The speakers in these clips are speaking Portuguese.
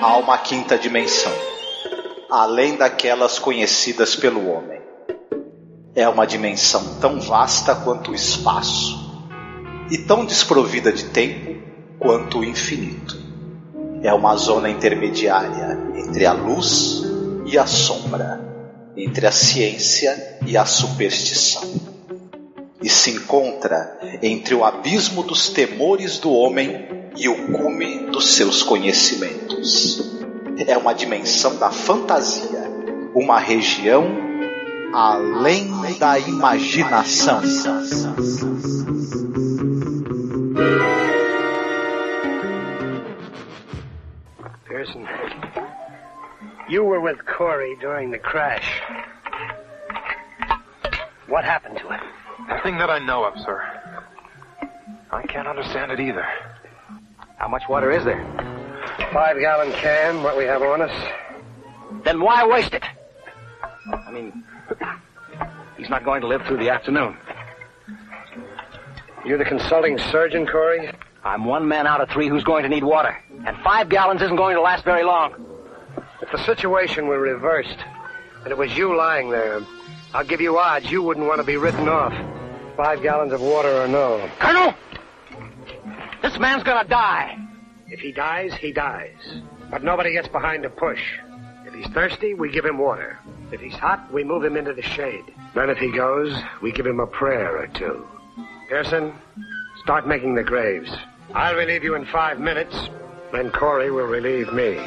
há uma quinta dimensão, além daquelas conhecidas pelo homem. É uma dimensão tão vasta quanto o espaço, e tão desprovida de tempo quanto o infinito. É uma zona intermediária entre a luz e a sombra, entre a ciência e a superstição, e se encontra entre o abismo dos temores do homem e o cume dos seus conhecimentos. É uma dimensão da fantasia, uma região além da imaginação. Pearson, you were with Corey during the crash. What happened to him? Nothing that I know of, sir. I can't understand it either. How much water is there? 5-gallon can, what we have on us. Then why waste it? I mean, he's not going to live through the afternoon. You're the consulting surgeon, Corey? I'm one man out of 3 who's going to need water. And 5 gallons isn't going to last very long. If the situation were reversed, and it was you lying there, I'll give you odds you wouldn't want to be written off. 5 gallons of water or no. Colonel! This man's gonna die. If he dies, he dies. But nobody gets behind a push. If he's thirsty, we give him water. If he's hot, we move him into the shade. Then if he goes, we give him a prayer or two. Pearson, start making the graves. I'll relieve you in 5 minutes. Then Corey will relieve me.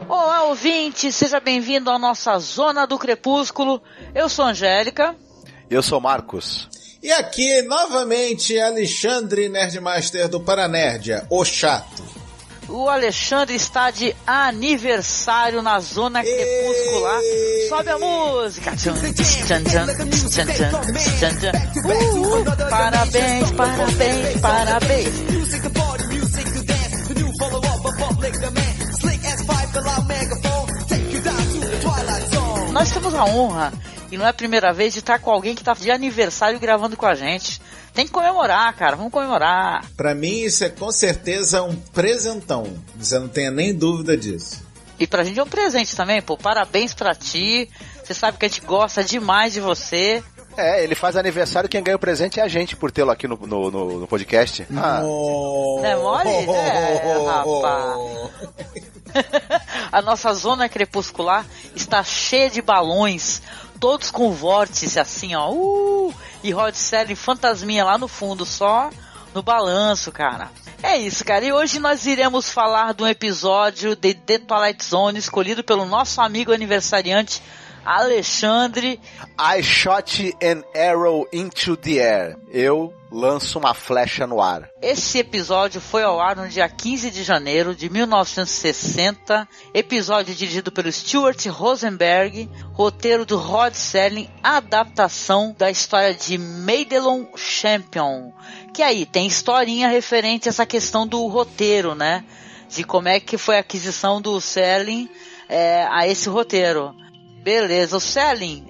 Olá, ouvinte, seja bem-vindo à nossa Zona do Crepúsculo. Eu sou Angélica. Eu sou Marcos. E aqui, novamente, Alexandre Nerdmaster do Paranerdia, o chato. O Alexandre está de aniversário na Zona Crepuscular. Sobe a música. Parabéns, parabéns, parabéns. Nós temos a honra, e não é a primeira vez, de estar com alguém que está de aniversário gravando com a gente. Tem que comemorar, cara, vamos comemorar. Pra mim isso é com certeza um presentão, você não tenha nem dúvida disso. E pra gente é um presente também, pô, parabéns pra ti, você sabe que a gente gosta demais de você. É, ele faz aniversário, quem ganha o presente é a gente, por tê-lo aqui no podcast. Não é mole? Rapaz. A nossa Zona Crepuscular está cheia de balões, todos com vórtice assim, ó. E Rod Serling fantasminha lá no fundo, só no balanço, cara. É isso, cara. E hoje nós iremos falar de um episódio de The Twilight Zone escolhido pelo nosso amigo aniversariante Alexandre. I shot an arrow into the air. Eu lanço uma flecha no ar. Esse episódio foi ao ar no dia 15 de janeiro de 1960. Episódio dirigido pelo Stuart Rosenberg. Roteiro do Rod Serling. Adaptação da história de Madelon Champion. Que aí tem historinha referente a essa questão do roteiro, né? De como é que foi a aquisição do Serling a esse roteiro. Beleza, o Serling,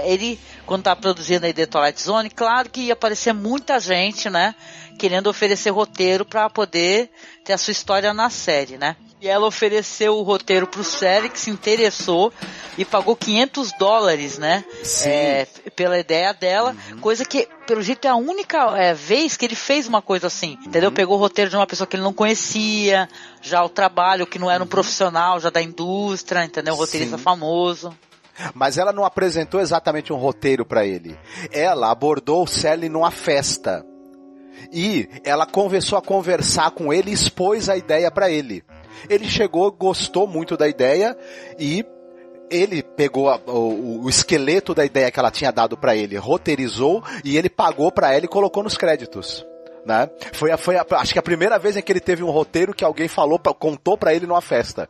ele, quando tá produzindo a The Twilight Zone, claro que ia aparecer muita gente, né, querendo oferecer roteiro para poder ter a sua história na série, né. E ela ofereceu o roteiro pro Serling, que se interessou e pagou $500, né, pela ideia dela, coisa que, pelo jeito, é a única vez que ele fez uma coisa assim, entendeu? Pegou o roteiro de uma pessoa que ele não conhecia, já o trabalho, que não era um profissional, já da indústria, entendeu? Um roteirista famoso. Mas ela não apresentou exatamente um roteiro pra ele. Ela abordou o Serling numa festa. E ela começou a conversar com ele e expôs a ideia pra ele. Ele chegou, gostou muito da ideia e ele pegou o esqueleto da ideia que ela tinha dado pra ele, roteirizou e ele pagou pra ela e colocou nos créditos. Né? Foi acho que a primeira vez em que ele teve um roteiro que alguém contou pra ele numa festa.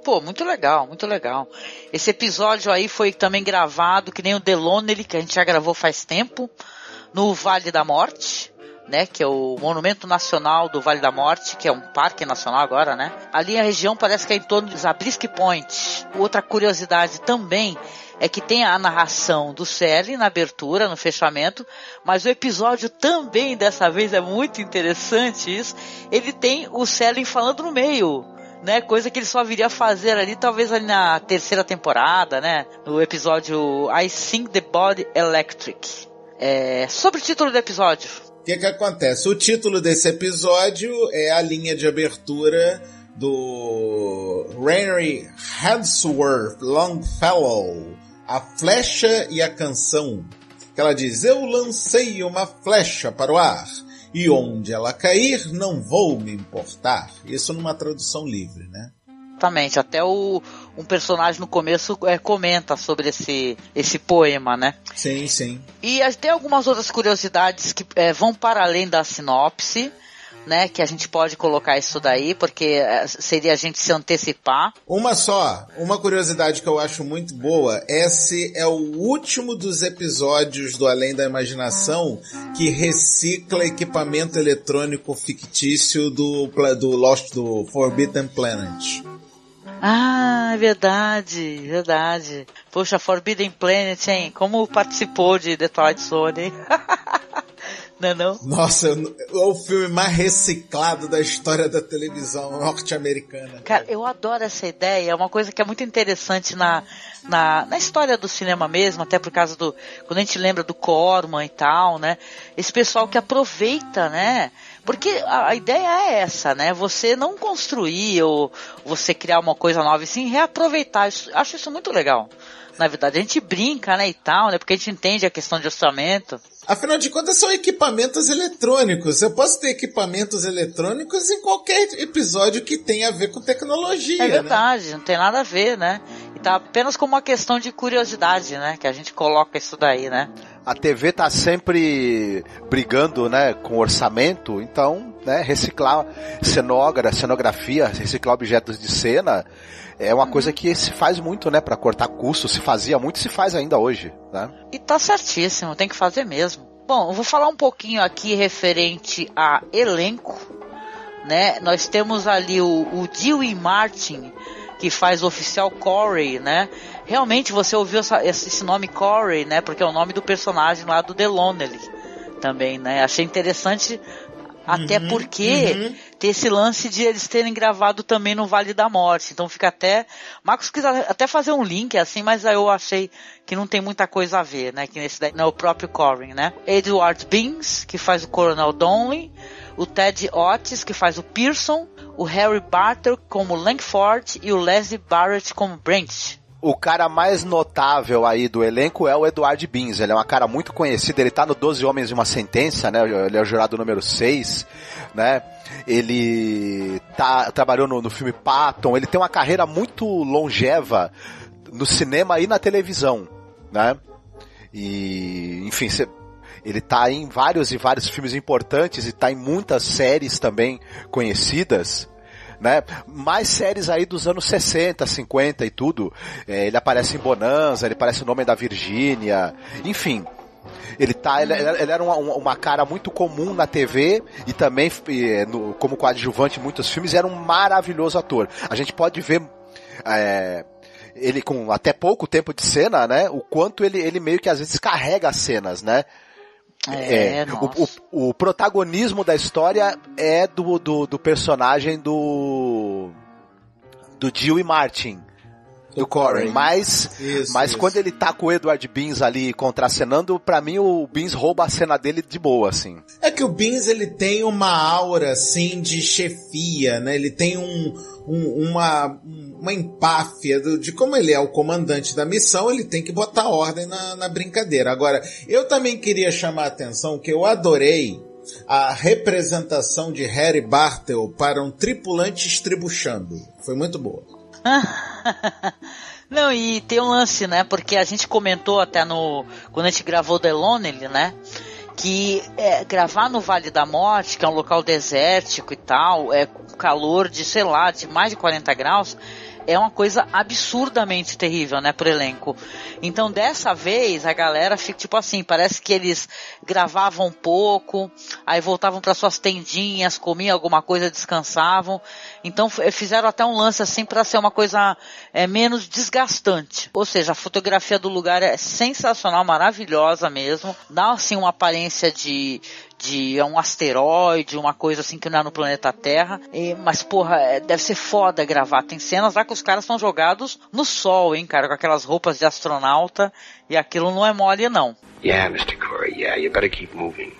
Pô, muito legal, muito legal. Esse episódio aí foi também gravado, que nem o The Lonely, que a gente já gravou faz tempo, no Vale da Morte, né, que é o Monumento Nacional do Vale da Morte, que é um parque nacional agora, né? Ali a região parece que é em torno de Zabriskie Point. Outra curiosidade também é que tem a narração do Sally na abertura, no fechamento, mas o episódio também, dessa vez, é muito interessante isso, ele tem o Sally falando no meio, né, coisa que ele só viria a fazer ali, talvez ali na terceira temporada, né, no episódio I Think the Body Electric. Sobre o título do episódio. O que acontece? O título desse episódio é a linha de abertura do Henry Wadsworth Longfellow, A Flecha e a Canção, que ela diz: eu lancei uma flecha para o ar, e onde ela cair não vou me importar. Isso numa tradução livre, né? Exatamente, até um personagem no começo comenta sobre esse poema, né? Sim, sim. E tem algumas outras curiosidades que vão para além da sinopse, né, que a gente pode colocar isso daí, porque seria a gente se antecipar. Uma curiosidade que eu acho muito boa, esse é o último dos episódios do Além da Imaginação que recicla equipamento eletrônico fictício do Forbidden Planet. Ah, é verdade. Poxa, Forbidden Planet, hein? Como participou de The Twilight Zone, hein? Não? Nossa, é o filme mais reciclado da história da televisão norte-americana. Cara, eu adoro essa ideia, é uma coisa que é muito interessante na história do cinema mesmo, até por causa quando a gente lembra do Corman e tal, né? Esse pessoal que aproveita, né? Porque a ideia é essa, né? Você não construir ou você criar uma coisa nova, e sim reaproveitar. Acho isso muito legal. Na verdade, a gente brinca, né, e tal, né? Porque a gente entende a questão de orçamento. Afinal de contas, são equipamentos eletrônicos. Eu posso ter equipamentos eletrônicos em qualquer episódio que tenha a ver com tecnologia. É verdade, né? Não tem nada a ver, né? E tá apenas como uma questão de curiosidade, né? Que a gente coloca isso daí, né? A TV tá sempre brigando, né, com orçamento, então, né, reciclar cenografia, reciclar objetos de cena é uma coisa que se faz muito, né, para cortar custos, se fazia muito e se faz ainda hoje, né? E tá certíssimo, tem que fazer mesmo. Bom, eu vou falar um pouquinho aqui referente a elenco, né? Nós temos ali o Dewey Martin, que faz o oficial Corey, né? Realmente você ouviu esse nome Corey, né? Porque é o nome do personagem lá do The Lonely também, né? Achei interessante, até porque tem esse lance de eles terem gravado também no Vale da Morte. Então fica até... Marcos quis até fazer um link assim, mas aí eu achei que não tem muita coisa a ver, né? Que nesse daí não é o próprio Corey, né? Edward Beans, que faz o Coronel Donnelly, o Ted Otis, que faz o Pearson, o Harry Barter como Langford e o Leslie Barrett como Brent. O cara mais notável aí do elenco é o Edward Beans. Ele é um cara muito conhecido, ele tá no 12 Homens de uma Sentença, né? Ele é o jurado número 6, né? Ele trabalhou no filme Patton, ele tem uma carreira muito longeva no cinema e na televisão, né? E, enfim, ele tá em vários e vários filmes importantes e tá em muitas séries também conhecidas, né? Mais séries aí dos anos 60, 50 e tudo. Ele aparece em Bonanza, ele aparece no Nome da Virgínia, enfim. Ele era uma cara muito comum na TV e também como coadjuvante em muitos filmes, era um maravilhoso ator. A gente pode ver ele com até pouco tempo de cena, né? O quanto ele meio que às vezes carrega as cenas, né? O protagonismo da história é do personagem do Dewey Martin, do Corey, mas quando ele tá com o Edward Beans ali contracenando, pra mim o Beans rouba a cena dele de boa, assim. É que o Beans, ele tem uma aura, assim, de chefia, né? Ele tem uma empáfia de como ele é o comandante da missão, ele tem que botar ordem na brincadeira. Agora, eu também queria chamar a atenção que eu adorei a representação de Harry Bartel para um tripulante estribuchando. Foi muito boa. Não, e tem um lance, né? Porque a gente comentou até quando a gente gravou The Lonely, né? Que gravar no Vale da Morte, que é um local desértico e tal, com calor de, sei lá, de mais de 40 graus, é uma coisa absurdamente terrível, né, pro elenco. Então, dessa vez, a galera fica tipo assim, parece que eles gravavam um pouco, aí voltavam para suas tendinhas, comiam alguma coisa, descansavam. Então, fizeram até um lance assim para ser uma coisa menos desgastante. Ou seja, a fotografia do lugar é sensacional, maravilhosa mesmo. Dá assim uma aparência de um asteroide, uma coisa assim que não é no planeta Terra. Mas, porra, deve ser foda gravar. Tem cenas lá que os caras estão jogados no sol, hein, cara, com aquelas roupas de astronauta, e aquilo não é mole, não. Yeah, Mr. Corey, yeah, you better keep moving.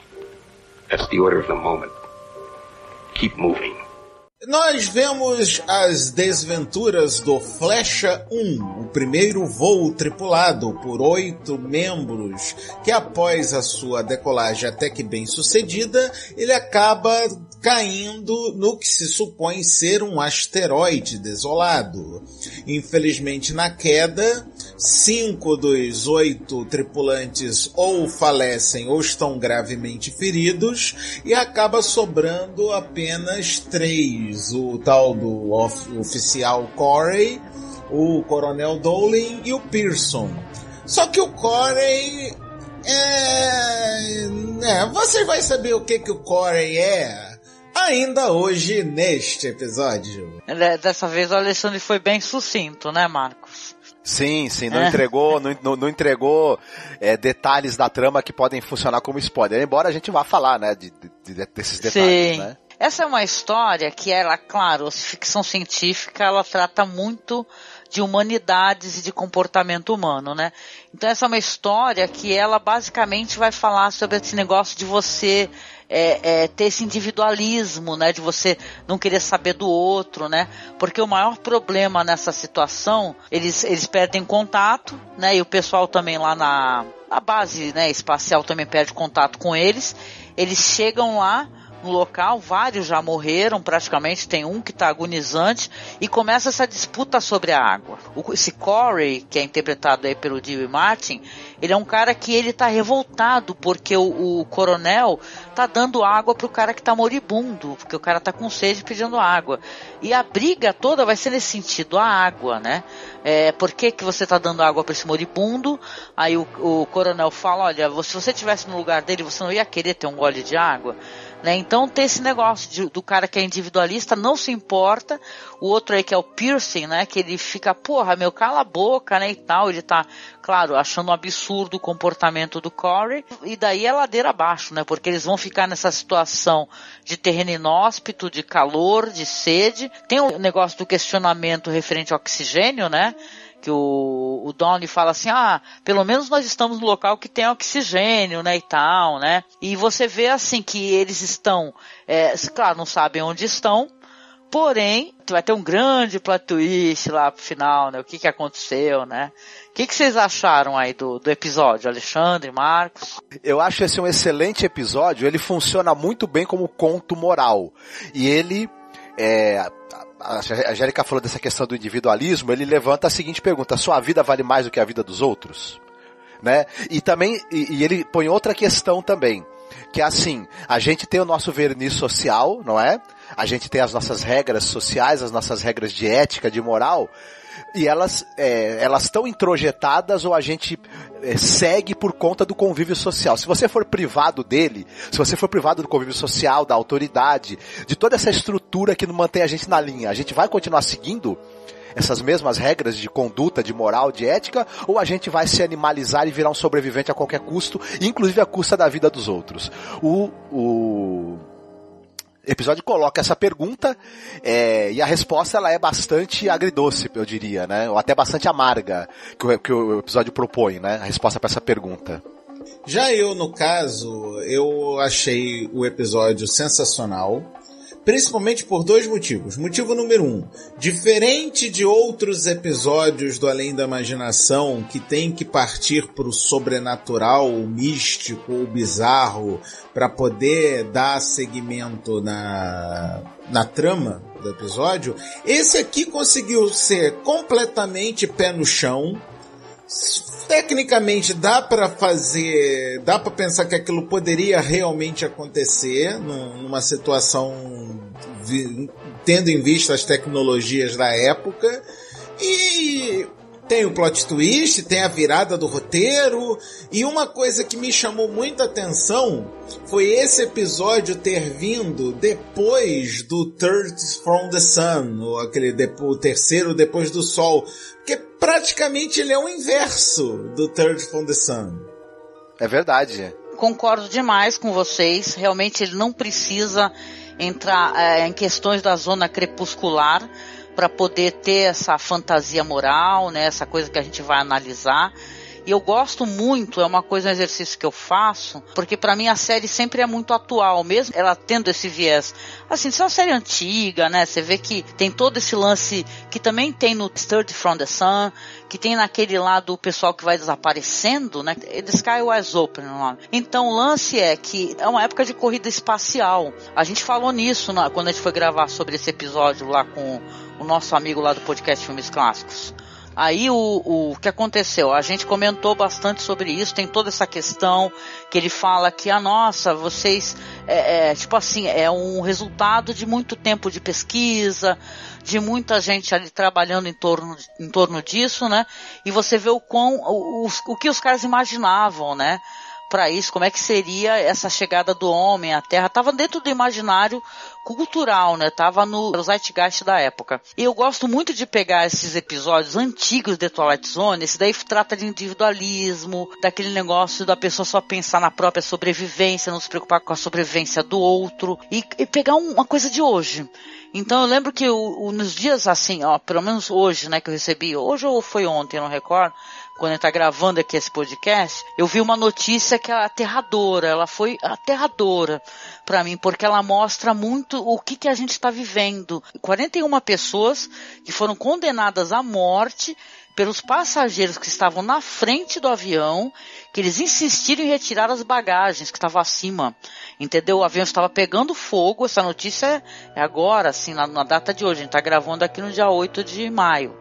That's the order of the moment. Keep moving. Nós vemos as desventuras do Flecha 1, o primeiro voo tripulado por 8 membros, que após a sua decolagem até que bem sucedida, ele acaba caindo no que se supõe ser um asteroide desolado. Infelizmente, na queda, 5 dos 8 tripulantes ou falecem ou estão gravemente feridos, e acaba sobrando apenas 3. O tal do oficial Corey, o coronel Dowling e o Pearson. Só que o Corey você vai saber o que o Corey é ainda hoje neste episódio. Dessa vez o Alexandre foi bem sucinto, né, Marcos? Sim, não entregou detalhes da trama que podem funcionar como spoiler, embora a gente vá falar, né, desses detalhes, sim. Né? Essa é uma história que ela, claro, ficção científica, ela trata muito de humanidades e de comportamento humano, né? Então essa é uma história que ela basicamente vai falar sobre esse negócio de você ter esse individualismo, né? De você não querer saber do outro, né? Porque o maior problema nessa situação, eles perdem contato, né? E o pessoal também lá na base, né, espacial também perde contato com eles. Eles chegam lá no local, vários já morreram praticamente, tem um que está agonizante, e começa essa disputa sobre a água. Esse Corey, que é interpretado aí pelo Dewey Martin, ele é um cara que ele tá revoltado porque o coronel tá dando água pro cara que tá moribundo, porque o cara tá com sede pedindo água. E a briga toda vai ser nesse sentido, a água, né? Por que você tá dando água para esse moribundo? Aí o coronel fala, olha, se você estivesse no lugar dele, você não ia querer ter um gole de água? Né? Então tem esse negócio do cara que é individualista, não se importa. O outro aí que é o Pearson, né, que ele fica, porra, cala a boca, né, e tal. Ele tá, claro, achando um absurdo o comportamento do Corey. E daí é ladeira abaixo, né, porque eles vão ficar nessa situação de terreno inóspito, de calor, de sede. Tem o negócio do questionamento referente ao oxigênio, né, que o Donnie fala assim, pelo menos nós estamos no local que tem oxigênio, né, e tal, né, e você vê assim que eles estão, claro, não sabem onde estão, porém, vai ter um grande plot twist lá pro final, né, o que aconteceu, né. O que vocês acharam aí do episódio, Alexandre, Marcos? Eu acho esse um excelente episódio, ele funciona muito bem como conto moral, e ele, a Angélica falou dessa questão do individualismo, ele levanta a seguinte pergunta: sua vida vale mais do que a vida dos outros? Né? E também, e ele põe outra questão também, que é assim, a gente tem o nosso verniz social, não é? A gente tem as nossas regras sociais, as nossas regras de ética, de moral, e elas estão introjetadas ou a gente segue por conta do convívio social. Se você for privado dele, se você for privado do convívio social, da autoridade, de toda essa estrutura que não mantém a gente na linha, a gente vai continuar seguindo essas mesmas regras de conduta, de moral, de ética, ou a gente vai se animalizar e virar um sobrevivente a qualquer custo, inclusive à custa da vida dos outros? O episódio coloca essa pergunta, e a resposta ela é bastante agridoce, eu diria, né? Ou até bastante amarga, que o episódio propõe, né? A resposta para essa pergunta. Já eu, no caso, eu achei o episódio sensacional, principalmente por 2 motivos. Motivo número 1, diferente de outros episódios do Além da Imaginação, que tem que partir para o sobrenatural, o místico, o bizarro, para poder dar seguimento na trama do episódio, esse aqui conseguiu ser completamente pé no chão. Tecnicamente dá para pensar que aquilo poderia realmente acontecer numa situação tendo em vista as tecnologias da época, E tem o plot twist, tem a virada do roteiro, e uma coisa que me chamou muita atenção foi esse episódio ter vindo depois do Third from the Sun, ou o terceiro depois do Sol, porque praticamente ele é o inverso do Third from the Sun. É verdade. Concordo demais com vocês, realmente ele não precisa entrar em questões da zona crepuscular para poder ter essa fantasia moral, né, essa coisa que a gente vai analisar. E eu gosto muito, é uma coisa, um exercício que eu faço, porque pra mim a série sempre é muito atual, mesmo ela tendo esse viés. Assim, isso é uma série antiga, né? Você vê que tem todo esse lance que também tem no Third from the Sun, que tem naquele lá do pessoal que vai desaparecendo, né? The Sky Was Open, o nome. Então o lance é que é uma época de corrida espacial. A gente falou nisso quando a gente foi gravar sobre esse episódio lá com o nosso amigo lá do podcast Filmes Clássicos. Aí o que aconteceu? A gente comentou bastante sobre isso, tem toda essa questão que ele fala que, nossa, vocês, tipo assim, é um resultado de muito tempo de pesquisa, de muita gente ali trabalhando em torno disso, né? E você vê o que os caras imaginavam, né? Para isso, como é que seria essa chegada do homem à Terra? Estava dentro do imaginário cultural, né? Tava no Zeitgeist da época. E eu gosto muito de pegar esses episódios antigos de Twilight Zone. Esse daí trata de individualismo, daquele negócio da pessoa só pensar na própria sobrevivência, não se preocupar com a sobrevivência do outro, e pegar uma coisa de hoje. Então eu lembro que nos dias assim, pelo menos hoje, né, que eu recebi, hoje ou foi ontem, eu não recordo, quando a gente tá gravando aqui esse podcast, eu vi uma notícia que é aterradora, ela foi aterradora pra mim, porque ela mostra muito o que a gente está vivendo. 41 pessoas que foram condenadas à morte pelos passageiros que estavam na frente do avião, que eles insistiram em retirar as bagagens que estavam acima, entendeu? O avião estava pegando fogo, essa notícia é agora, assim, na data de hoje, a gente está gravando aqui no dia 8 de maio.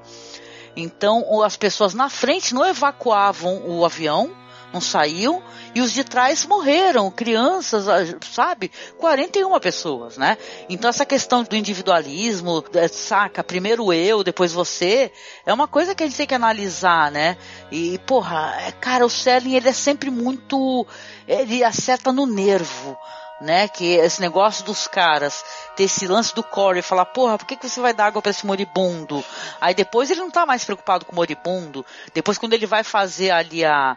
Então, as pessoas na frente não evacuavam o avião, não saíam, e os de trás morreram, crianças, sabe? 41 pessoas, né? Então essa questão do individualismo, saca? Primeiro eu, depois você, é uma coisa que a gente tem que analisar, né? E, porra, cara, o Serling, ele é sempre muito... ele acerta no nervo, né? Que esse negócio dos caras ter esse lance do Corey, falar, porra, por que você vai dar água pra esse moribundo? Aí depois ele não tá mais preocupado com o moribundo. Depois, quando ele vai fazer ali a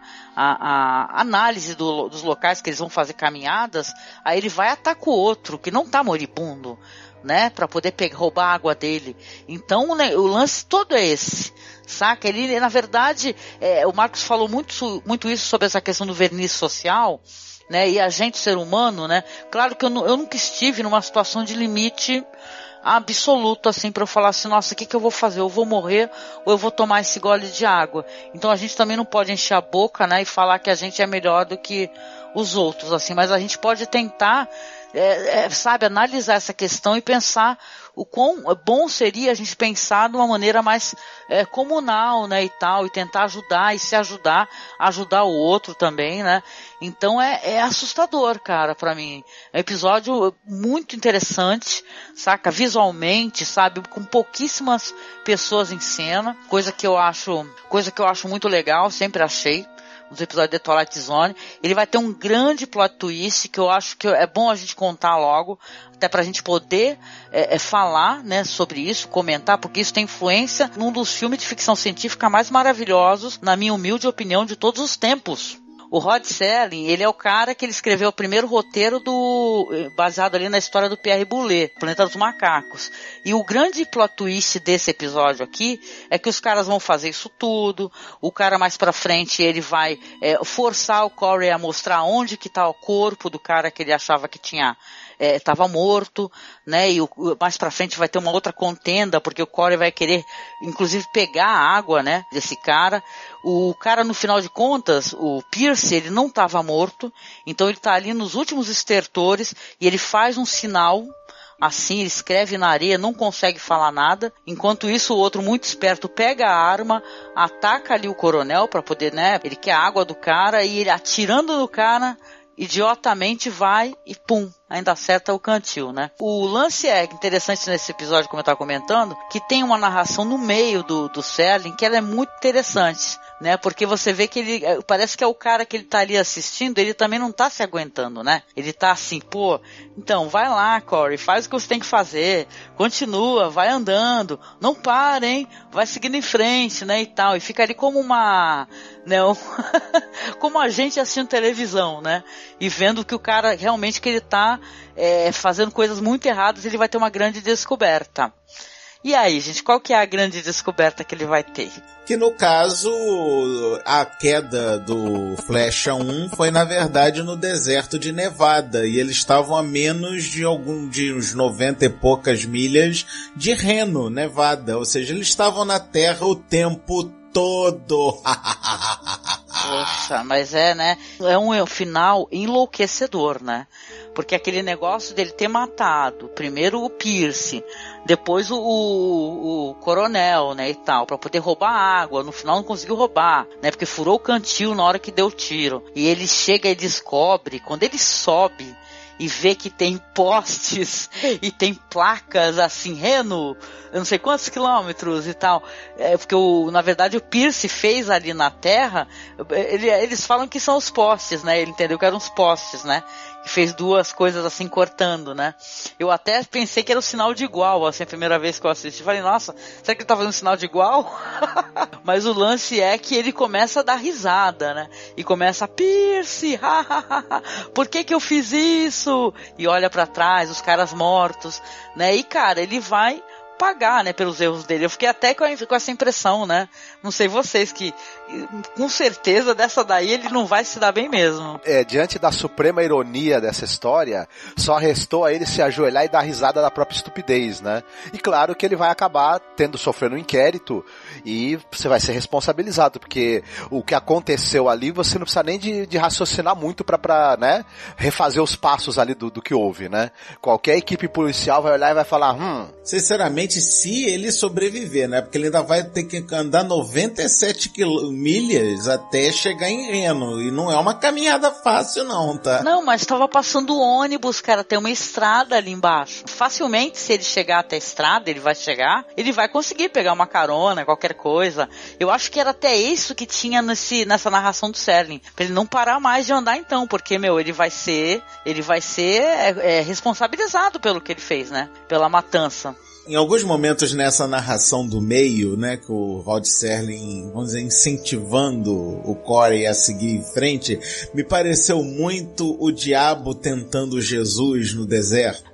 análise dos locais que eles vão fazer caminhadas, aí ele vai atacar o outro que não tá moribundo, né? Pra poder roubar a água dele. Então, né, o lance todo é esse, saca? Ele, na verdade, o Marcos falou muito isso sobre essa questão do verniz social, né? E a gente, ser humano, né? Claro que eu nunca estive numa situação de limite absoluto, assim, para eu falar assim, nossa, o que eu vou fazer? Eu vou morrer ou eu vou tomar esse gole de água? Então a gente também não pode encher a boca, né? E falar que a gente é melhor do que os outros, assim, mas a gente pode tentar, sabe, analisar essa questão e pensar o quão bom seria a gente pensar de uma maneira mais comunal, né, e tal, e tentar ajudar e se ajudar o outro também, né? Então é assustador, cara, pra mim. É um episódio muito interessante, saca? Visualmente, sabe? Com pouquíssimas pessoas em cena, coisa que eu acho muito legal, sempre achei. Nos episódios de Twilight Zone, ele vai ter um grande plot twist que eu acho que é bom a gente contar logo, até pra gente poder falar, né, sobre isso, comentar, porque isso tem influência num dos filmes de ficção científica mais maravilhosos, na minha humilde opinião, de todos os tempos. O Rod Serling, ele é o cara que ele escreveu o primeiro roteiro baseado ali na história do Pierre Boulet, Planeta dos Macacos. E o grande plot twist desse episódio aqui é que os caras vão fazer isso tudo, o cara mais pra frente ele vai forçar o Corey a mostrar onde que tá o corpo do cara que ele achava que estava morto, né? E mais pra frente vai ter uma outra contenda, porque o Corey vai querer, inclusive, pegar a água, né, desse cara. O cara, no final de contas, o Pierce, ele não estava morto, então ele tá ali nos últimos estertores e ele faz um sinal, assim, ele escreve na areia, não consegue falar nada. Enquanto isso, o outro, muito esperto, pega a arma, ataca ali o coronel pra poder, né, ele quer a água do cara, e ele, atirando no cara, idiotamente vai e pum, ainda acerta o cantil, né? O lance é interessante nesse episódio, como eu estava comentando, que tem uma narração no meio do Serling que ela é muito interessante, né? Porque você vê que ele, parece que é o cara que ele tá ali assistindo, ele também não tá se aguentando, né? Ele tá assim, pô, então vai lá, Corey, faz o que você tem que fazer, continua, vai andando, não para, hein? Vai seguindo em frente, né, e tal, e fica ali como uma, né, como a gente assistindo televisão, né? E vendo que o cara realmente que ele tá fazendo coisas muito erradas, ele vai ter uma grande descoberta. E aí, gente, qual que é a grande descoberta que ele vai ter? Que no caso, a queda do Flecha 1 foi na verdade no deserto de Nevada, e eles estavam a menos de uns 90 e poucas milhas de Reno, Nevada, ou seja, eles estavam na Terra o tempo todo. Poxa, mas né? É um final enlouquecedor, né? Porque aquele negócio dele ter matado primeiro o Pierce, depois o coronel, né, e tal, pra poder roubar água, no final não conseguiu roubar, né, porque furou o cantil na hora que deu o tiro. E ele chega e descobre, quando ele sobe e vê que tem postes e tem placas assim, Reno, eu não sei quantos quilômetros e tal, porque na verdade o Pierce fez ali na Terra, eles falam que são os postes, né, ele entendeu que eram os postes, né, que fez duas coisas assim cortando, né. Eu até pensei que era o sinal de igual, assim, a primeira vez que eu assisti, falei, nossa, será que ele tá fazendo sinal de igual? Mas o lance é que ele começa a dar risada, né, e começa a Pierce, por que eu fiz isso? E olha pra trás, os caras mortos, né, e cara, ele vai pagar, né, pelos erros dele. Eu fiquei até com essa impressão, né, não sei vocês, que com certeza dessa daí ele não vai se dar bem mesmo. Diante da suprema ironia dessa história, só restou a ele se ajoelhar e dar risada da própria estupidez, né, e claro que ele vai acabar sofrendo um inquérito e você vai ser responsabilizado, porque o que aconteceu ali você não precisa nem de raciocinar muito pra né, refazer os passos ali do que houve, né, qualquer equipe policial vai olhar e vai falar, sinceramente, se ele sobreviver, né? Porque ele ainda vai ter que andar 97 milhas até chegar em Reno. E não é uma caminhada fácil não, tá? Não, mas estava passando ônibus, cara. Tem uma estrada ali embaixo. Facilmente, se ele chegar até a estrada, ele vai conseguir pegar uma carona, qualquer coisa. Eu acho que era até isso que tinha nessa narração do Serling. Pra ele não parar mais de andar então. Porque, ele vai ser responsabilizado pelo que ele fez, né? Pela matança. Em alguns momentos nessa narração do meio, né, que o Rod Serling, vamos dizer, incentivando o Corey a seguir em frente, me pareceu muito o diabo tentando Jesus no deserto.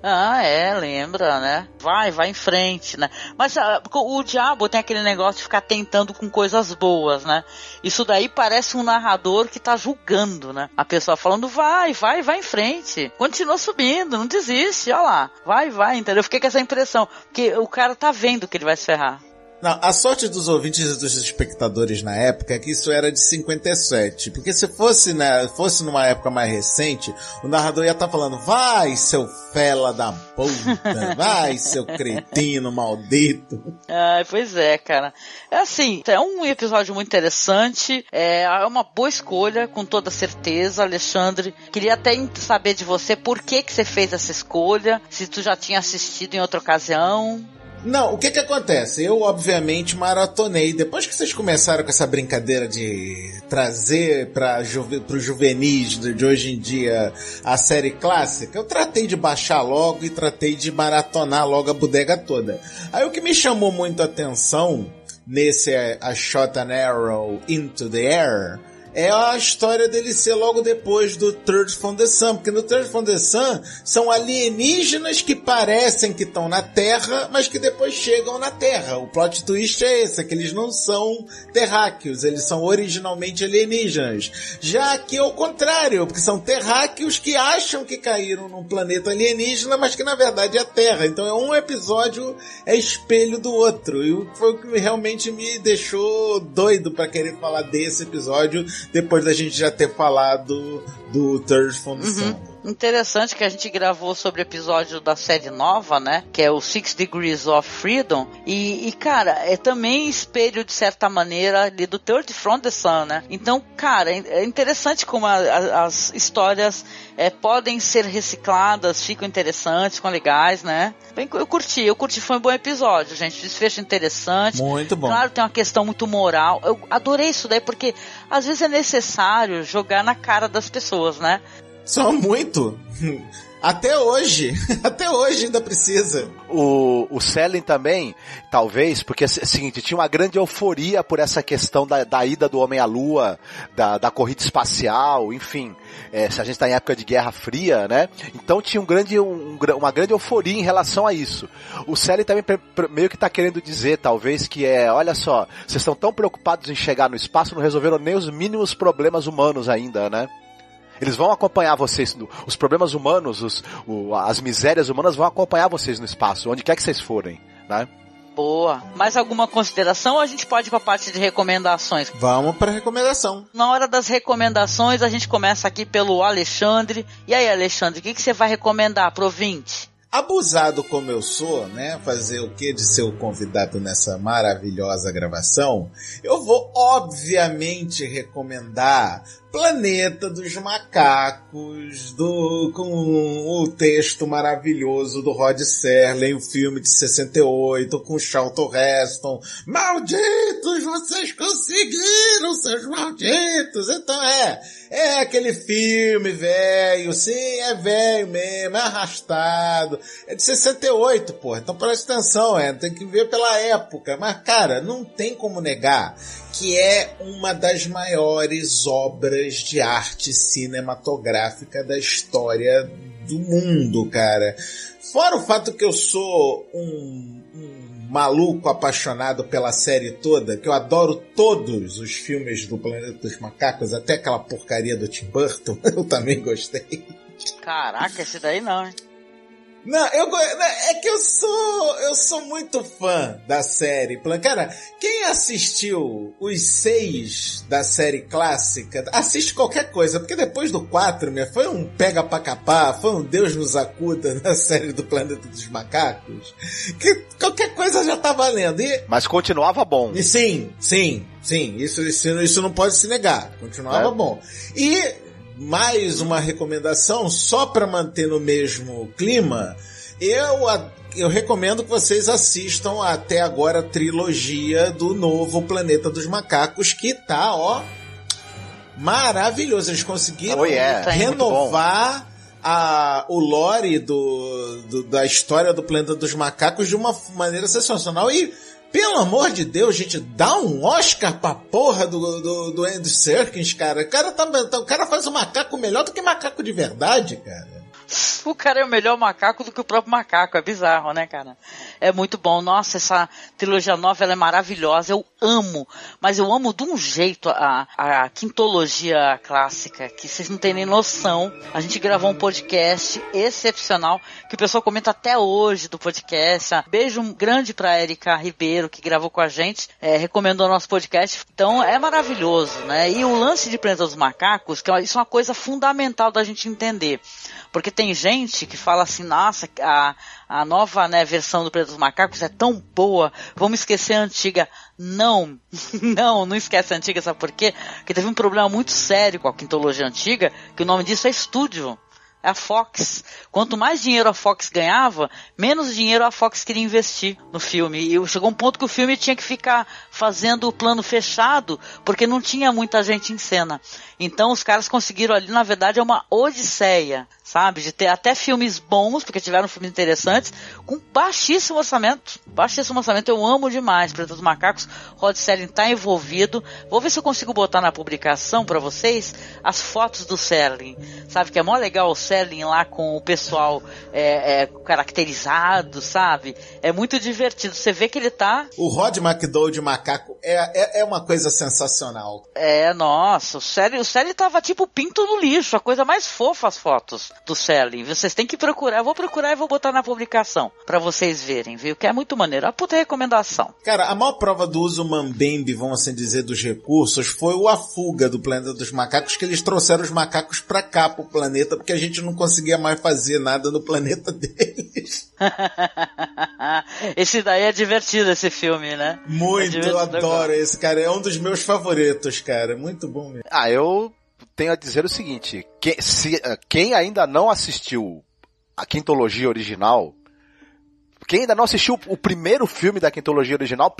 Lembra, né? Vai em frente, né? Mas o diabo tem aquele negócio de ficar tentando com coisas boas, né? Isso daí parece um narrador que tá julgando, né? A pessoa falando, vai em frente, continua subindo, não desiste, olha lá, vai, entendeu? Eu fiquei com essa impressão, porque o cara tá vendo que ele vai se ferrar. Não, a sorte dos ouvintes e dos espectadores na época é que isso era de 57. Porque se fosse numa época mais recente, o narrador ia estar falando, vai, seu fela da puta, vai, seu cretino maldito. Pois é, cara. É assim, é um episódio muito interessante, é uma boa escolha, com toda certeza, Alexandre. Queria até saber de você por que você fez essa escolha, se tu já tinha assistido em outra ocasião. Não, o que acontece? Eu, obviamente, maratonei. Depois que vocês começaram com essa brincadeira de trazer pro juvenis de hoje em dia a série clássica, eu tratei de baixar logo e tratei de maratonar logo a bodega toda. Aí o que me chamou muito a atenção nesse A Shot an Arrow into the Air é a história dele ser logo depois do Third from the Sun, porque no Third from the Sun são alienígenas que parecem que estão na Terra, mas que depois chegam na Terra. O plot twist é esse, é que eles não são terráqueos, eles são originalmente alienígenas. Já aqui é o contrário, porque são terráqueos que acham que caíram num planeta alienígena, mas que na verdade é a Terra. Então um episódio é espelho do outro, e foi o que realmente me deixou doido pra querer falar desse episódio, depois da gente já ter falado do Third from the Sun. Interessante que a gente gravou sobre o episódio da série nova, né? Que é o 6 Degrees of Freedom. E cara, é também espelho, de certa maneira, ali do Third From The Sun, né? Então, cara, é interessante como as histórias podem ser recicladas, ficam interessantes, ficam legais, né? Bem, eu curti, foi um bom episódio, gente. Desfecho interessante. Muito bom. Claro, tem uma questão muito moral. Eu adorei isso daí, porque às vezes é necessário jogar na cara das pessoas, né? Só muito. Até hoje ainda precisa. O Selling também, talvez, porque é o seguinte, tinha uma grande euforia por essa questão da ida do homem à lua, da corrida espacial, enfim, se a gente está em época de Guerra Fria, né? Então tinha uma grande euforia em relação a isso. O Selling também meio que está querendo dizer, talvez, que olha só, vocês estão tão preocupados em chegar no espaço, não resolveram nem os mínimos problemas humanos ainda, né? Eles vão acompanhar vocês, os problemas humanos, as misérias humanas vão acompanhar vocês no espaço, onde quer que vocês forem, né? Boa. Mais alguma consideração ou a gente pode ir para a parte de recomendações? Vamos para recomendação. Na hora das recomendações, a gente começa aqui pelo Alexandre. E aí, Alexandre, o que você vai recomendar pro ouvinte? Abusado como eu sou, né, fazer o que de ser o convidado nessa maravilhosa gravação, eu vou obviamente recomendar Planeta dos Macacos, com o texto maravilhoso do Rod Serling, o filme de 68, com Charlton Heston. Malditos, vocês conseguiram, seus malditos! Então é aquele filme velho, sim, é velho mesmo, é arrastado. É de 68, porra, então presta atenção, tem que ver pela época. Mas, cara, não tem como negar que é uma das maiores obras de arte cinematográfica da história do mundo, cara. Fora o fato que eu sou um maluco apaixonado pela série toda, que eu adoro todos os filmes do Planeta dos Macacos, até aquela porcaria do Tim Burton, eu também gostei. Caraca, esse daí não, hein? Não, é que eu sou muito fã da série. Cara, quem assistiu os 6 da série clássica, assiste qualquer coisa, porque depois do 4, foi um pega pra capar, foi um Deus nos acuda na série do Planeta dos Macacos, que qualquer coisa já tá valendo. Mas continuava bom. E sim, isso não pode se negar, continuava bom. E mais uma recomendação, só para manter no mesmo clima, eu recomendo que vocês assistam até agora a trilogia do novo Planeta dos Macacos, que tá, maravilhoso. Eles conseguiram renovar o lore da história do Planeta dos Macacos de uma maneira sensacional. E pelo amor de Deus, gente, dá um Oscar pra porra do Andy Serkis, cara. O cara faz um macaco melhor do que macaco de verdade, cara. O cara é o melhor macaco do que o próprio macaco, é bizarro, né, cara? É muito bom. Nossa, essa trilogia nova, ela é maravilhosa, eu amo, mas eu amo de um jeito a quintologia clássica, que vocês não têm nem noção. A gente gravou um podcast excepcional, que o pessoal comenta até hoje do podcast. Beijo grande pra Erika Ribeiro, que gravou com a gente, recomendou o nosso podcast. Então, é maravilhoso, né? E o lance de Planeta dos Macacos, que isso é uma coisa fundamental da gente entender. Porque tem gente que fala assim, nossa, a nova, né, versão do Planeta dos Macacos é tão boa, vamos esquecer a antiga. Não esquece a antiga, sabe por quê? Porque teve um problema muito sério com a quintologia antiga, que o nome disso é estúdio. É a Fox. Quanto mais dinheiro a Fox ganhava, menos dinheiro a Fox queria investir no filme. E chegou um ponto que o filme tinha que ficar fazendo o plano fechado, porque não tinha muita gente em cena. Então os caras conseguiram ali, na verdade, é uma odisseia, sabe? De ter até filmes bons, porque tiveram filmes interessantes, com baixíssimo orçamento. Baixíssimo orçamento, eu amo demais Planeta dos Macacos. Rod Serling tá envolvido. Vou ver se eu consigo botar na publicação pra vocês as fotos do Serling. Sabe que é mó legal o Serling lá com o pessoal caracterizado, sabe? É muito divertido. Você vê que ele tá... O Rod McDowall de macaco é uma coisa sensacional. Nossa, o Serling tava tipo pinto no lixo, a coisa mais fofa as fotos do Serling. Vocês têm que procurar, eu vou procurar e vou botar na publicação pra vocês verem, viu? Que é muito maneiro. A puta recomendação. Cara, a maior prova do uso mambembe, vamos assim dizer, dos recursos foi A Fuga do Planeta dos Macacos, que eles trouxeram os macacos pra cá, pro planeta, porque a gente não conseguia mais fazer nada no planeta deles. Esse daí é divertido, esse filme, né? Muito, eu adoro esse, cara. É um dos meus favoritos, cara. Muito bom mesmo. Eu tenho a dizer o seguinte, quem ainda não assistiu a quintologia original, quem ainda não assistiu o primeiro filme da quintologia original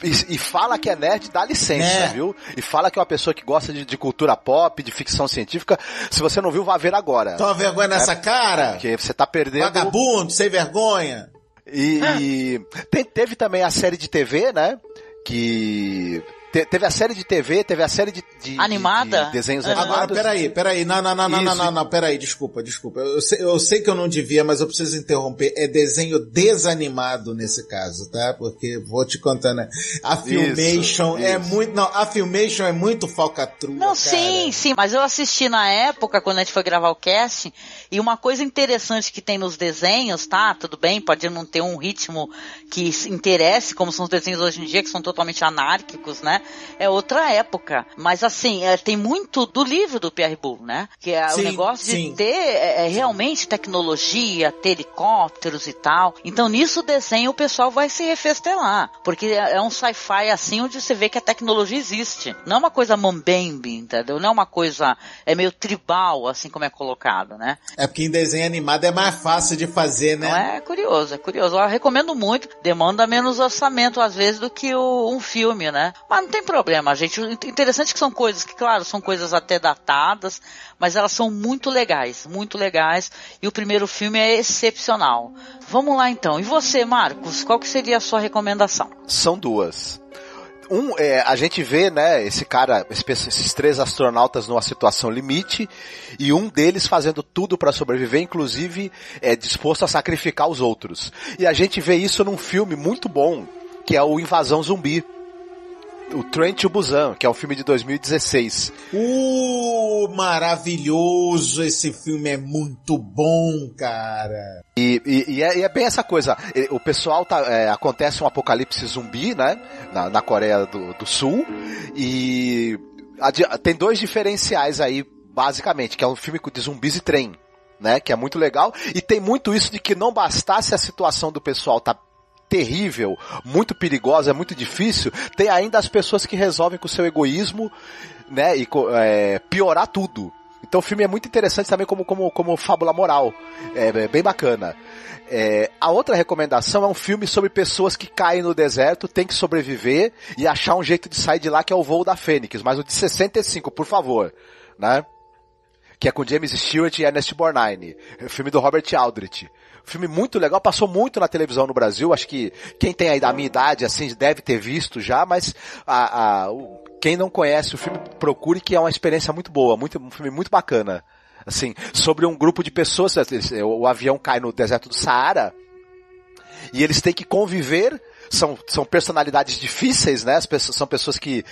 e fala que é nerd, dá licença, viu? E fala que é uma pessoa que gosta de cultura pop, de ficção científica. Se você não viu, vá ver agora. Toma vergonha nessa cara! Porque você tá perdendo... Vagabundo, sem vergonha! E teve também a série de TV, né? Que... Teve a série de TV, teve a série de animada? De desenhos animados. Agora, peraí. Não, peraí, desculpa. Eu sei que eu não devia, mas eu preciso interromper. É desenho desanimado nesse caso, tá? Porque, vou te contar, né? A Filmation é muito... Não, a Filmation é muito falcatrua, não, cara. Sim, mas eu assisti na época, quando a gente foi gravar o cast, e uma coisa interessante que tem nos desenhos, tá? Tudo bem, pode não ter um ritmo que interesse, como são os desenhos hoje em dia, que são totalmente anárquicos, né? É outra época, mas assim, tem muito do livro do Pierre Boulle, né? Que é o negócio de ter realmente tecnologia, ter helicópteros e tal. Então nisso o desenho o pessoal vai se refestelar, porque é um sci-fi assim onde você vê que a tecnologia existe. Não é uma coisa mambembe, entendeu? Não é uma coisa, é meio tribal, assim como é colocado, né? É porque em desenho animado é mais fácil de fazer, né? Não, é curioso. Eu recomendo muito, demanda menos orçamento às vezes do que um filme, né? Mas não tem problema, gente. O interessante é que são coisas que, claro, são coisas até datadas, mas elas são muito legais, e o primeiro filme é excepcional. Vamos lá então. E você, Marcos, qual que seria a sua recomendação? São duas. A gente vê, né, esses 3 astronautas numa situação limite, e um deles fazendo tudo para sobreviver, inclusive disposto a sacrificar os outros. E a gente vê isso num filme muito bom, que é o Invasão Zumbi. O Train to Busan, que é um filme de 2016. Maravilhoso! Esse filme é muito bom, cara! E é bem essa coisa. O pessoal acontece um apocalipse zumbi, né? Na Coreia do Sul. E tem 2 diferenciais aí, basicamente, que é um filme de zumbis e trem, né? Que é muito legal. E tem muito isso de que não bastasse a situação do pessoal tá terrível, muito perigosa, é muito difícil, tem ainda as pessoas que resolvem com o seu egoísmo, né, e piorar tudo. Então o filme é muito interessante também como fábula moral, é bem bacana. A outra recomendação é um filme sobre pessoas que caem no deserto, tem que sobreviver e achar um jeito de sair de lá, que é O Voo da Fênix, mas o de 65, por favor, né? Que é com James Stewart e Ernest Borgnine, o filme do Robert Aldrich. Filme muito legal, passou muito na televisão no Brasil, acho que quem tem aí da minha idade, assim, deve ter visto já, mas quem não conhece o filme, procure, que é uma experiência muito boa, um filme muito bacana. Assim, sobre um grupo de pessoas, o avião cai no deserto do Saara, e eles têm que conviver, são personalidades difíceis, né? São pessoas que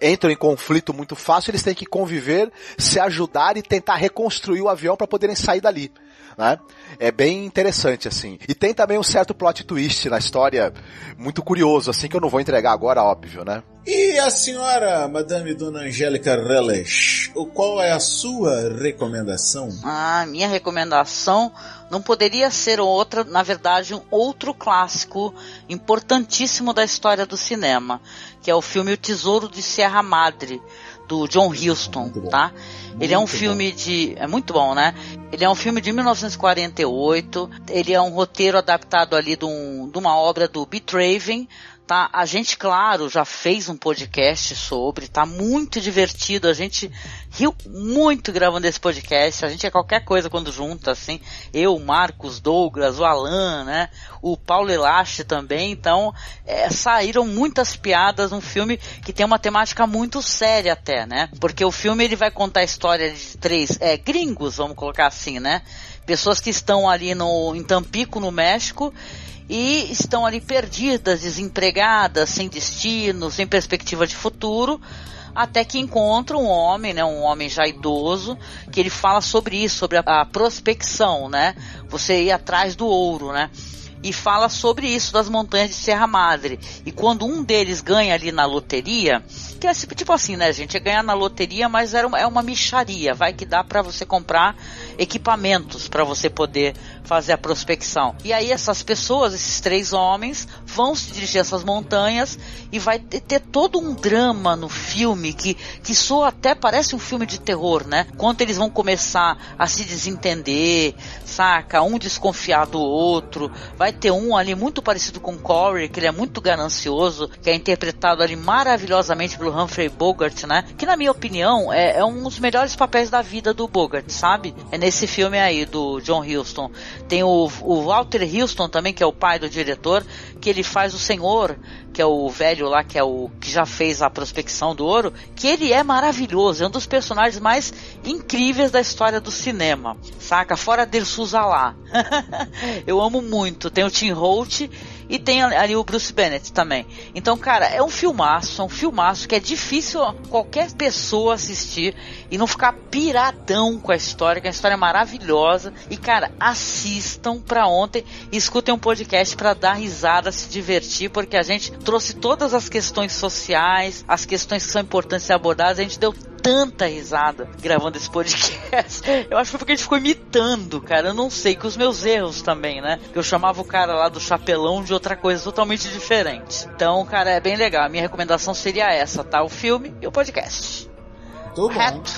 entram em conflito muito fácil, eles têm que conviver, se ajudar e tentar reconstruir o avião para poderem sair dali, né? É bem interessante, assim. E tem também um certo plot twist na história, muito curioso, assim, que eu não vou entregar agora, óbvio, né? E a senhora, Madame Dona Angélica Reles, qual é a sua recomendação? Minha recomendação não poderia ser outra, na verdade, um outro clássico importantíssimo da história do cinema, que é o filme O Tesouro de Sierra Madre, do John Huston, tá? Ele é um filme é muito bom, né? Ele é um filme de 1948, ele é um roteiro adaptado ali de uma obra do Beat Raven, tá? A gente, claro, já fez um podcast sobre, tá muito divertido, a gente riu muito gravando esse podcast, a gente é qualquer coisa quando junta, assim, eu, Marcos, Douglas, o Alan, né, o Paulo Elache também, então, saíram muitas piadas, um filme que tem uma temática muito séria até, né, porque o filme ele vai contar a história de 3 gringos, vamos colocar assim, né, pessoas que estão ali em Tampico, no México, e estão ali perdidas, desempregadas, sem destino, sem perspectiva de futuro, até que encontra um homem, né, um homem já idoso, que ele fala sobre isso, sobre a prospecção, né, você ir atrás do ouro, né, e fala sobre isso das montanhas de Sierra Madre. E quando um deles ganha ali na loteria, que é tipo assim, né, gente? É ganhar na loteria, mas é uma mixaria. Vai que dá pra você comprar equipamentos pra você poder fazer a prospecção. E aí essas pessoas, esses 3 homens, vão se dirigir a essas montanhas e vai ter todo um drama no filme que soa até, parece um filme de terror, né? Quando eles vão começar a se desentender, saca? Um desconfiar do outro. Vai ter um ali muito parecido com Corey, que ele é muito ganancioso, que é interpretado ali maravilhosamente pelo Humphrey Bogart, né? Que na minha opinião é um dos melhores papéis da vida do Bogart, sabe? É nesse filme aí do John Huston. Tem o Walter Huston também, que é o pai do diretor, que ele faz o senhor, que é o velho lá, que é o que já fez a prospecção do ouro, que ele é maravilhoso, é um dos personagens mais incríveis da história do cinema, saca? Fora Dersusa lá. Eu amo muito. Tem o Tim Holt e tem ali o Bruce Bennett também. Então, cara, é um filmaço que é difícil qualquer pessoa assistir e não ficar piradão com a história, que a história é maravilhosa. E, cara, assistam pra ontem e escutem um podcast pra dar risada, se divertir, porque a gente trouxe todas as questões sociais, as questões que são importantes ser abordadas. A gente deu tanta risada gravando esse podcast. Eu acho que foi porque a gente ficou imitando, cara. Eu não sei, que os meus erros também, né? Eu chamava o cara lá do chapelão de outra coisa totalmente diferente. Então, cara, é bem legal. A minha recomendação seria essa, tá? O filme e o podcast. Correto.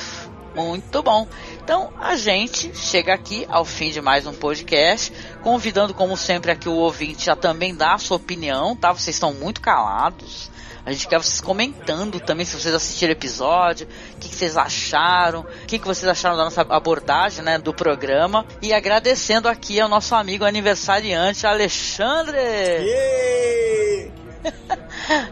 Muito bom. Então, a gente chega aqui ao fim de mais um podcast, convidando, como sempre, aqui o ouvinte a também dar a sua opinião, tá? Vocês estão muito calados. A gente quer vocês comentando também, se vocês assistiram o episódio, o que vocês acharam, o que vocês acharam da nossa abordagem, né, do programa. E agradecendo aqui ao nosso amigo aniversariante, Alexandre! Yeah!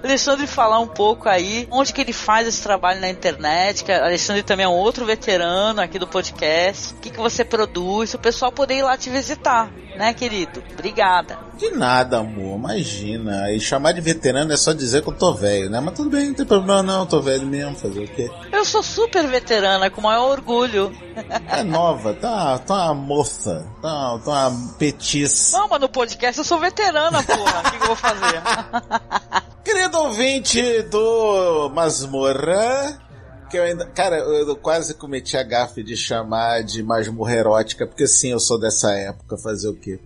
Alexandre, falar um pouco aí onde que ele faz esse trabalho na internet, que Alexandre também é um outro veterano aqui do podcast. O que você produz, o pessoal poder ir lá te visitar, né, querido? Obrigada. De nada, amor, imagina. E chamar de veterano é só dizer que eu tô velho, né? Mas tudo bem, não tem problema não, tô velho mesmo, fazer o quê? Eu sou super veterana, com o maior orgulho. É nova, tá uma moça, tá uma petice. Não, mas no podcast eu sou veterana, porra. O que eu vou fazer? Querido ouvinte do Masmorra, que eu ainda... Cara, eu quase cometi a gafe de chamar de masmorra erótica, porque sim, eu sou dessa época, fazer o quê?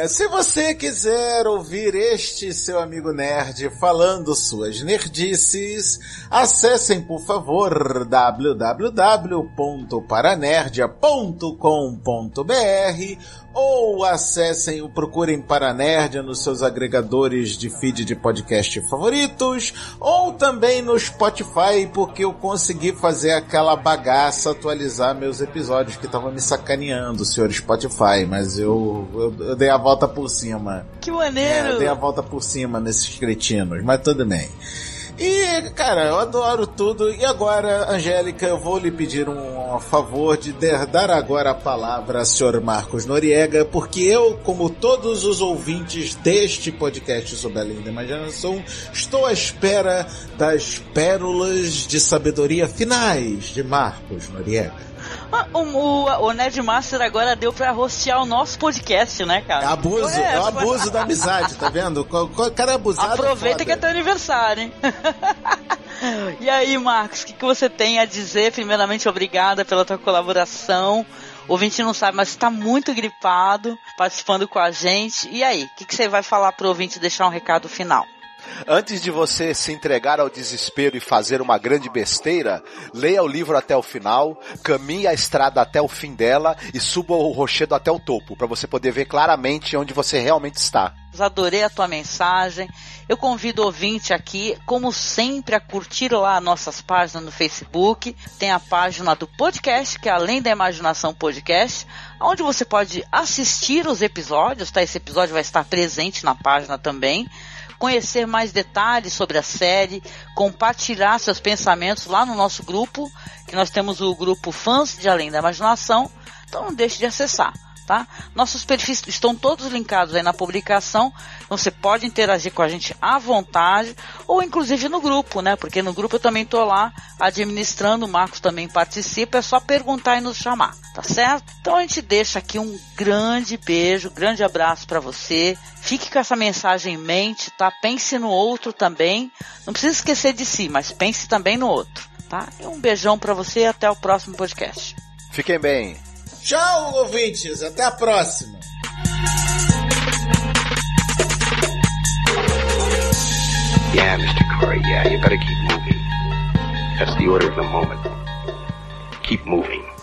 Se você quiser ouvir este seu amigo nerd falando suas nerdices, acessem por favor www.paranerdia.com.br ou acessem procurem Paranerdia nos seus agregadores de feed de podcast favoritos, ou também no Spotify, porque eu consegui fazer aquela bagaça, atualizar meus episódios que estavam me sacaneando, senhor Spotify, mas eu dei a volta por cima. Que maneiro! Eu dei a volta por cima nesses cretinos, mas tudo bem. E, cara, eu adoro tudo. E agora, Angélica, eu vou lhe pedir um favor de dar agora a palavra ao senhor Marcos Noriega, porque eu, como todos os ouvintes deste podcast sobre a Linda Imaginação, estou à espera das pérolas de sabedoria finais de Marcos Noriega. O Nerd Master agora deu pra rostear o nosso podcast, né, cara? É o abuso da amizade, tá vendo? O cara é abusado. Aproveita que é teu aniversário, hein? E aí, Marcos, o que você tem a dizer? Primeiramente, obrigada pela tua colaboração. O ouvinte não sabe, mas está muito gripado, participando com a gente. E aí, o que você vai falar pro ouvinte, deixar um recado final? Antes de você se entregar ao desespero e fazer uma grande besteira, leia o livro até o final, caminhe a estrada até o fim dela e suba o rochedo até o topo, para você poder ver claramente onde você realmente está. Adorei a tua mensagem. Eu convido o ouvinte aqui, como sempre, a curtir lá nossas páginas no Facebook. Tem a página do podcast, que é Além da Imaginação Podcast, onde você pode assistir os episódios, tá? Esse episódio vai estar presente na página também. Conhecer mais detalhes sobre a série, compartilhar seus pensamentos lá no nosso grupo, que nós temos o grupo Fãs de Além da Imaginação, então não deixe de acessar. tá? Nossos perfis estão todos linkados aí na publicação, então você pode interagir com a gente à vontade, ou inclusive no grupo, né? Porque no grupo eu também tô lá administrando, o Marcos também participa, é só perguntar e nos chamar, tá certo? Então a gente deixa aqui um grande beijo, grande abraço para você, fique com essa mensagem em mente, tá? Pense no outro também, não precisa esquecer de si, mas pense também no outro, tá? E um beijão para você e até o próximo podcast. Fiquem bem. Tchau, ouvintes. Até a próxima. Yeah, Mr. Corey, yeah, you better keep moving. That's the order of the moment. Keep moving.